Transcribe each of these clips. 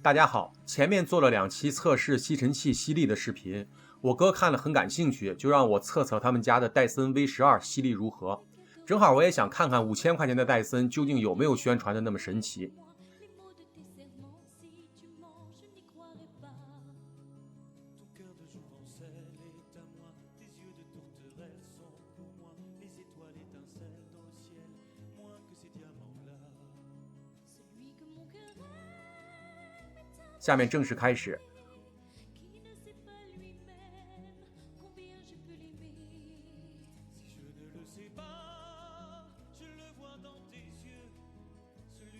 大家好，前面做了2期测试吸尘器吸力的视频，我哥看了很感兴趣，就让我测测他们家的戴森 V12 吸力如何。正好我也想看看5000块钱的戴森究竟有没有宣传的那么神奇。下面正式开始。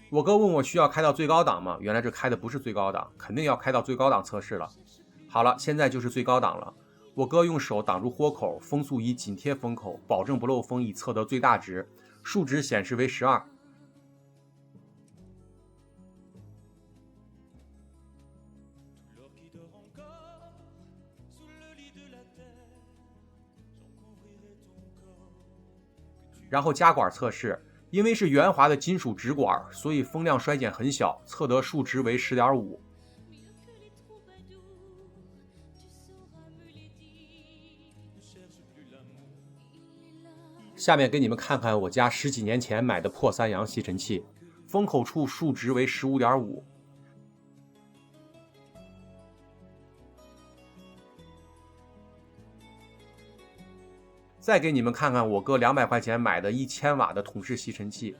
我哥问我需要开到最高档吗？原来这开的不是最高档，肯定要开到最高档测试了。好了，现在就是最高档了。我哥用手挡住豁口，风速仪紧贴风口，保证不漏风，以测得最大值，数值显示为12。然后加管测试，因为是圆滑的金属直管，所以风量衰减很小，测得数值为10.5。下面给你们看看我家10几年前买的破三洋吸尘器，风口处数值为15.5。再给你们看看我哥200块钱买的1000瓦的桶式吸尘器，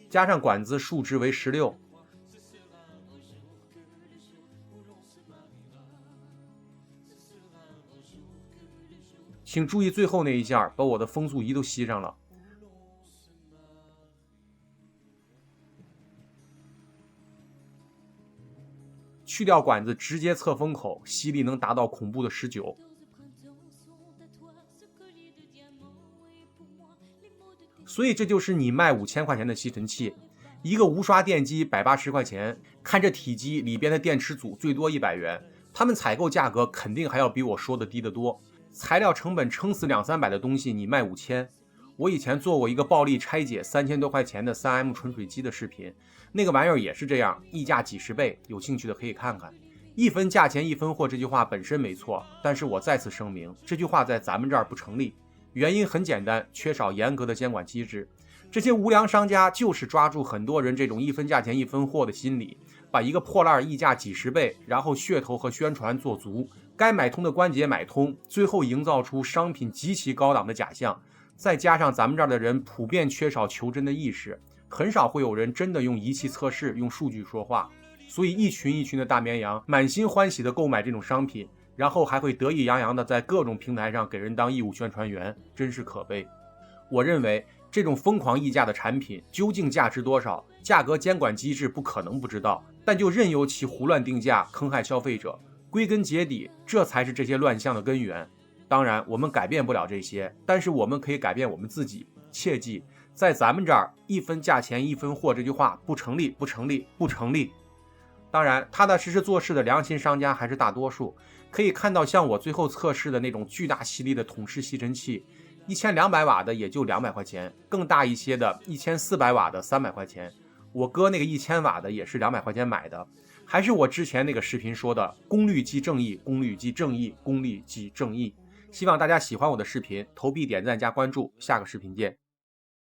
加上管子数值为16。请注意最后那一件，把我的风速仪都吸上了。去掉管子直接测风口，吸力能达到恐怖的19。所以这就是你卖5000块钱的吸尘器，一个无刷电机180块钱，看这体积里边的电池组最多100元，他们采购价格肯定还要比我说的低得多。材料成本撑死200-300的东西，你卖5000。我以前做过一个暴力拆解3000多块钱的 3M 纯水机的视频，那个玩意儿也是这样，溢价几十倍，有兴趣的可以看看。一分价钱一分货这句话本身没错，但是我再次声明，这句话在咱们这儿不成立。原因很简单，缺少严格的监管机制。这些无良商家就是抓住很多人这种一分价钱一分货的心理，把一个破烂溢价几十倍，然后噱头和宣传做足，该买通的关节买通，最后营造出商品极其高档的假象。再加上咱们这儿的人普遍缺少求真的意识，很少会有人真的用仪器测试，用数据说话，所以一群一群的大绵羊满心欢喜的购买这种商品，然后还会得意洋洋的在各种平台上给人当义务宣传员，真是可悲。我认为这种疯狂溢价的产品究竟价值多少，价格监管机制不可能不知道，但就任由其胡乱定价，坑害消费者。归根结底，这才是这些乱象的根源。当然我们改变不了这些，但是我们可以改变我们自己。切记，在咱们这儿一分价钱一分货这句话不成立，不成立，不成立。当然踏踏实实做事的良心商家还是大多数，可以看到像我最后测试的那种巨大吸力的桶式吸尘器，1200瓦的也就200块钱，更大一些的1400瓦的300块钱，我哥那个1000瓦的也是200块钱买的。还是我之前那个视频说的，功率即正义，功率即正义，功率即正义。希望大家喜欢我的视频，投币点赞加关注，下个视频见。